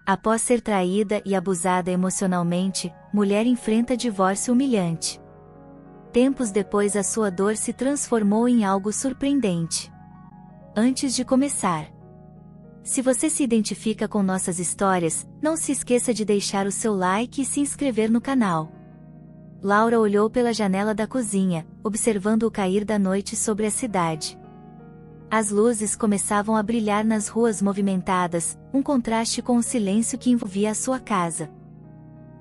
Após ser traída e abusada emocionalmente, mulher enfrenta divórcio humilhante. Tempos depois, a sua dor se transformou em algo surpreendente. Antes de começar, se você se identifica com nossas histórias, não se esqueça de deixar o seu like e se inscrever no canal. Laura olhou pela janela da cozinha, observando o cair da noite sobre a cidade. As luzes começavam a brilhar nas ruas movimentadas, um contraste com o silêncio que envolvia a sua casa.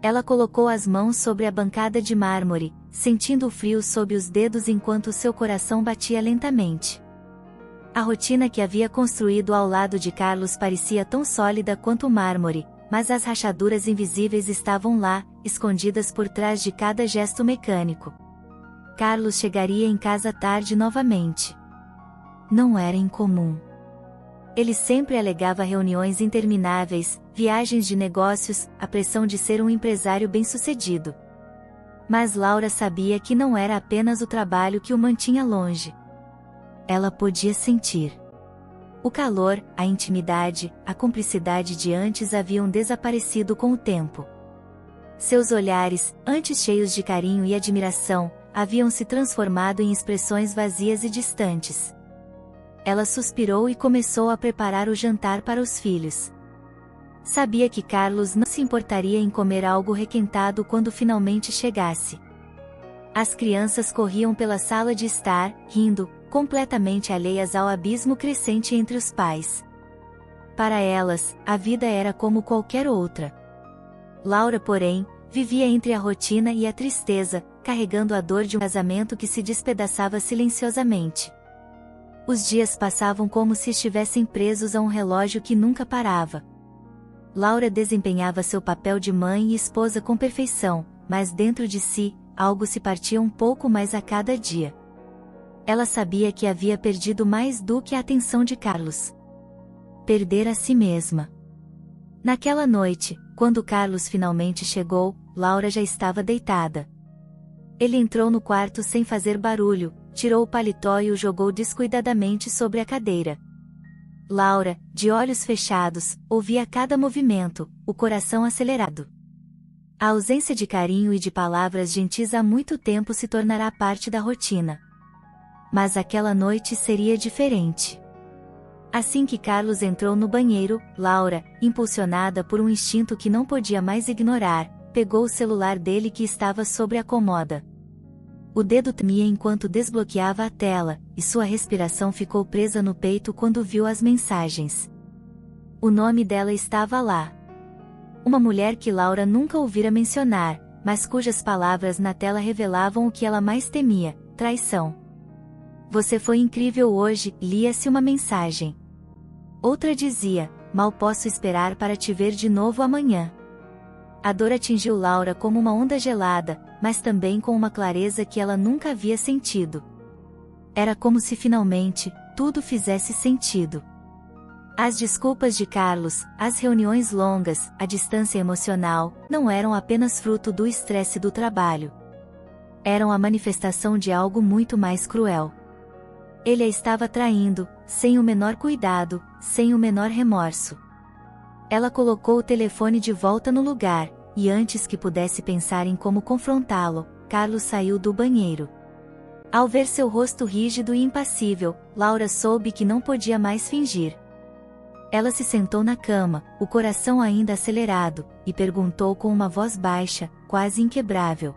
Ela colocou as mãos sobre a bancada de mármore, sentindo o frio sob os dedos enquanto seu coração batia lentamente. A rotina que havia construído ao lado de Carlos parecia tão sólida quanto o mármore, mas as rachaduras invisíveis estavam lá, escondidas por trás de cada gesto mecânico. Carlos chegaria em casa tarde novamente. Não era incomum. Ele sempre alegava reuniões intermináveis, viagens de negócios, a pressão de ser um empresário bem-sucedido. Mas Laura sabia que não era apenas o trabalho que o mantinha longe. Ela podia sentir. O calor, a intimidade, a cumplicidade de antes haviam desaparecido com o tempo. Seus olhares, antes cheios de carinho e admiração, haviam se transformado em expressões vazias e distantes. Ela suspirou e começou a preparar o jantar para os filhos. Sabia que Carlos não se importaria em comer algo requentado quando finalmente chegasse. As crianças corriam pela sala de estar, rindo, completamente alheias ao abismo crescente entre os pais. Para elas, a vida era como qualquer outra. Laura, porém, vivia entre a rotina e a tristeza, carregando a dor de um casamento que se despedaçava silenciosamente. Os dias passavam como se estivessem presos a um relógio que nunca parava. Laura desempenhava seu papel de mãe e esposa com perfeição, mas dentro de si, algo se partia um pouco mais a cada dia. Ela sabia que havia perdido mais do que a atenção de Carlos. Perder a si mesma. Naquela noite, quando Carlos finalmente chegou, Laura já estava deitada. Ele entrou no quarto sem fazer barulho, tirou o paletó e o jogou descuidadamente sobre a cadeira. Laura, de olhos fechados, ouvia cada movimento, o coração acelerado. A ausência de carinho e de palavras gentis há muito tempo se tornará parte da rotina. Mas aquela noite seria diferente. Assim que Carlos entrou no banheiro, Laura, impulsionada por um instinto que não podia mais ignorar, pegou o celular dele que estava sobre a cômoda. O dedo tremia enquanto desbloqueava a tela, e sua respiração ficou presa no peito quando viu as mensagens. O nome dela estava lá. Uma mulher que Laura nunca ouvira mencionar, mas cujas palavras na tela revelavam o que ela mais temia: traição. Você foi incrível hoje, lia-se uma mensagem. Outra dizia: mal posso esperar para te ver de novo amanhã. A dor atingiu Laura como uma onda gelada, mas também com uma clareza que ela nunca havia sentido. Era como se finalmente, tudo fizesse sentido. As desculpas de Carlos, as reuniões longas, a distância emocional, não eram apenas fruto do estresse do trabalho. Eram a manifestação de algo muito mais cruel. Ele a estava traindo, sem o menor cuidado, sem o menor remorso. Ela colocou o telefone de volta no lugar, e antes que pudesse pensar em como confrontá-lo, Carlos saiu do banheiro. Ao ver seu rosto rígido e impassível, Laura soube que não podia mais fingir. Ela se sentou na cama, o coração ainda acelerado, e perguntou com uma voz baixa, quase inquebrável: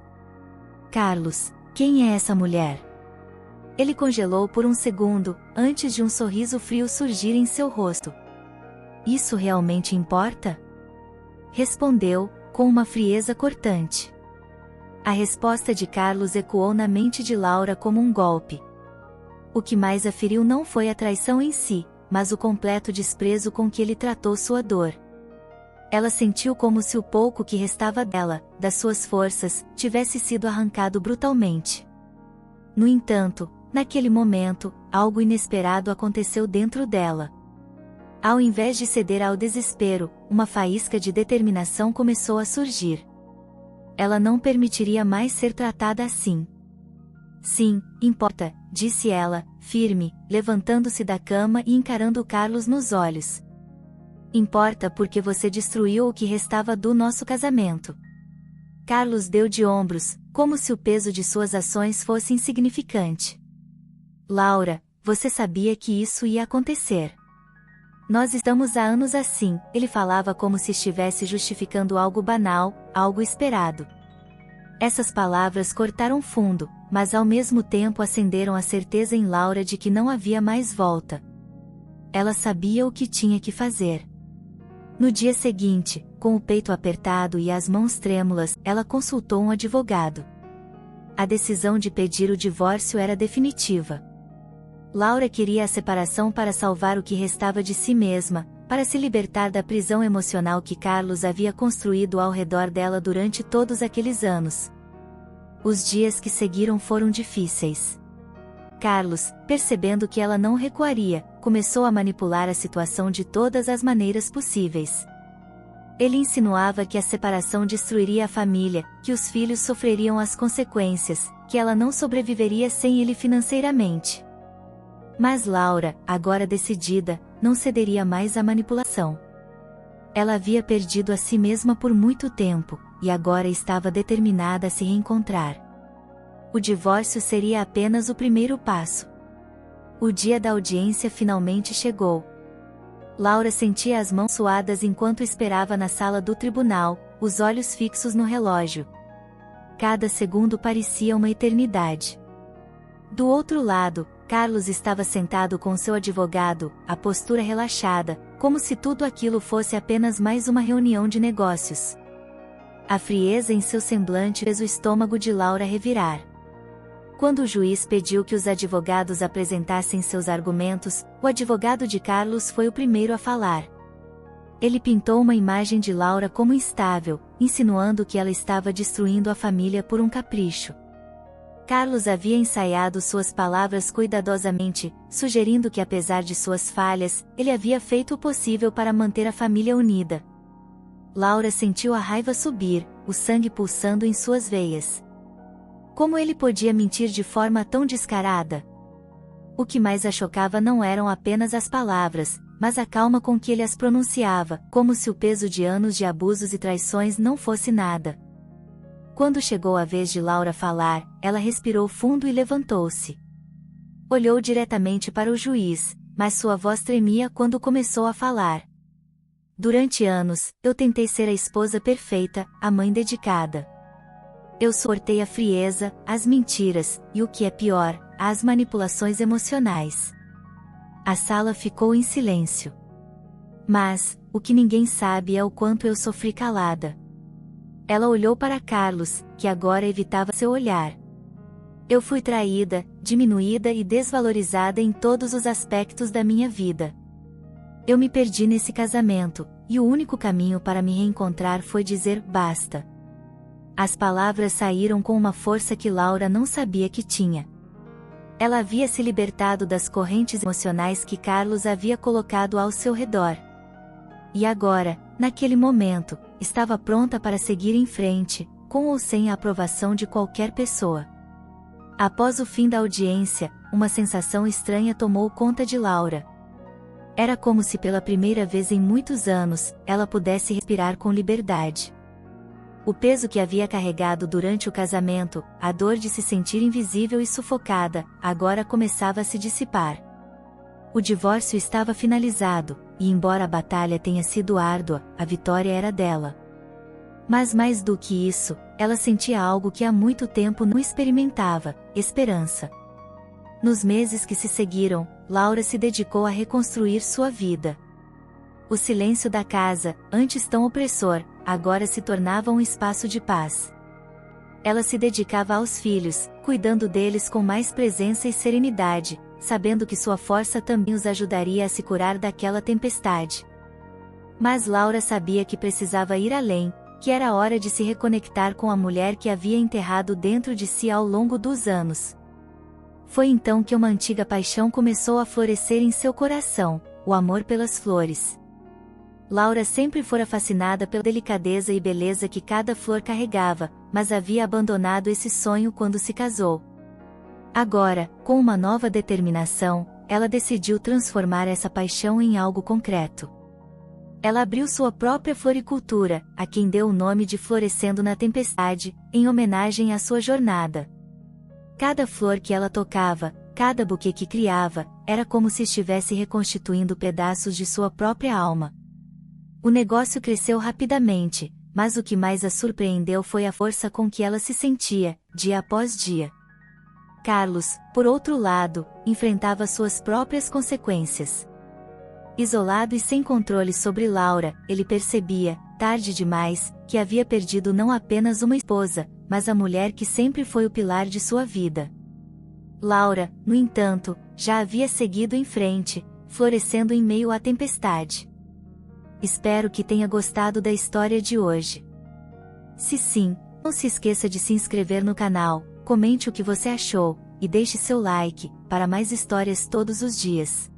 Carlos, quem é essa mulher? Ele congelou por um segundo, antes de um sorriso frio surgir em seu rosto. Isso realmente importa? Respondeu, com uma frieza cortante. A resposta de Carlos ecoou na mente de Laura como um golpe. O que mais a feriu não foi a traição em si, mas o completo desprezo com que ele tratou sua dor. Ela sentiu como se o pouco que restava dela, das suas forças, tivesse sido arrancado brutalmente. No entanto, naquele momento, algo inesperado aconteceu dentro dela. Ao invés de ceder ao desespero, uma faísca de determinação começou a surgir. Ela não permitiria mais ser tratada assim. Sim, importa, disse ela, firme, levantando-se da cama e encarando Carlos nos olhos. Importa porque você destruiu o que restava do nosso casamento. Carlos deu de ombros, como se o peso de suas ações fosse insignificante. Laura, você sabia que isso ia acontecer. Nós estamos há anos assim, ele falava como se estivesse justificando algo banal, algo esperado. Essas palavras cortaram fundo, mas ao mesmo tempo acenderam a certeza em Laura de que não havia mais volta. Ela sabia o que tinha que fazer. No dia seguinte, com o peito apertado e as mãos trêmulas, ela consultou um advogado. A decisão de pedir o divórcio era definitiva. Laura queria a separação para salvar o que restava de si mesma, para se libertar da prisão emocional que Carlos havia construído ao redor dela durante todos aqueles anos. Os dias que seguiram foram difíceis. Carlos, percebendo que ela não recuaria, começou a manipular a situação de todas as maneiras possíveis. Ele insinuava que a separação destruiria a família, que os filhos sofreriam as consequências, que ela não sobreviveria sem ele financeiramente. Mas Laura, agora decidida, não cederia mais à manipulação. Ela havia perdido a si mesma por muito tempo, e agora estava determinada a se reencontrar. O divórcio seria apenas o primeiro passo. O dia da audiência finalmente chegou. Laura sentia as mãos suadas enquanto esperava na sala do tribunal, os olhos fixos no relógio. Cada segundo parecia uma eternidade. Do outro lado, Carlos estava sentado com seu advogado, a postura relaxada, como se tudo aquilo fosse apenas mais uma reunião de negócios. A frieza em seu semblante fez o estômago de Laura revirar. Quando o juiz pediu que os advogados apresentassem seus argumentos, o advogado de Carlos foi o primeiro a falar. Ele pintou uma imagem de Laura como instável, insinuando que ela estava destruindo a família por um capricho. Carlos havia ensaiado suas palavras cuidadosamente, sugerindo que apesar de suas falhas, ele havia feito o possível para manter a família unida. Laura sentiu a raiva subir, o sangue pulsando em suas veias. Como ele podia mentir de forma tão descarada? O que mais a chocava não eram apenas as palavras, mas a calma com que ele as pronunciava, como se o peso de anos de abusos e traições não fosse nada. Quando chegou a vez de Laura falar, ela respirou fundo e levantou-se. Olhou diretamente para o juiz, mas sua voz tremia quando começou a falar. Durante anos, eu tentei ser a esposa perfeita, a mãe dedicada. Eu suportei a frieza, as mentiras, e o que é pior, as manipulações emocionais. A sala ficou em silêncio. Mas, o que ninguém sabe é o quanto eu sofri calada. Ela olhou para Carlos, que agora evitava seu olhar. Eu fui traída, diminuída e desvalorizada em todos os aspectos da minha vida. Eu me perdi nesse casamento, e o único caminho para me reencontrar foi dizer basta. As palavras saíram com uma força que Laura não sabia que tinha. Ela havia se libertado das correntes emocionais que Carlos havia colocado ao seu redor. E agora, naquele momento, estava pronta para seguir em frente, com ou sem a aprovação de qualquer pessoa. Após o fim da audiência, uma sensação estranha tomou conta de Laura. Era como se pela primeira vez em muitos anos, ela pudesse respirar com liberdade. O peso que havia carregado durante o casamento, a dor de se sentir invisível e sufocada, agora começava a se dissipar. O divórcio estava finalizado, e embora a batalha tenha sido árdua, a vitória era dela. Mas mais do que isso, ela sentia algo que há muito tempo não experimentava: esperança. Nos meses que se seguiram, Laura se dedicou a reconstruir sua vida. O silêncio da casa, antes tão opressor, agora se tornava um espaço de paz. Ela se dedicava aos filhos, cuidando deles com mais presença e serenidade, sabendo que sua força também os ajudaria a se curar daquela tempestade. Mas Laura sabia que precisava ir além, que era hora de se reconectar com a mulher que havia enterrado dentro de si ao longo dos anos. Foi então que uma antiga paixão começou a florescer em seu coração: o amor pelas flores. Laura sempre fora fascinada pela delicadeza e beleza que cada flor carregava, mas havia abandonado esse sonho quando se casou. Agora, com uma nova determinação, ela decidiu transformar essa paixão em algo concreto. Ela abriu sua própria floricultura, a quem deu o nome de Florescendo na Tempestade, em homenagem à sua jornada. Cada flor que ela tocava, cada buquê que criava, era como se estivesse reconstituindo pedaços de sua própria alma. O negócio cresceu rapidamente, mas o que mais a surpreendeu foi a força com que ela se sentia, dia após dia. Carlos, por outro lado, enfrentava suas próprias consequências. Isolado e sem controle sobre Laura, ele percebia, tarde demais, que havia perdido não apenas uma esposa, mas a mulher que sempre foi o pilar de sua vida. Laura, no entanto, já havia seguido em frente, florescendo em meio à tempestade. Espero que tenha gostado da história de hoje. Se sim, não se esqueça de se inscrever no canal, comente o que você achou, e deixe seu like, para mais histórias todos os dias.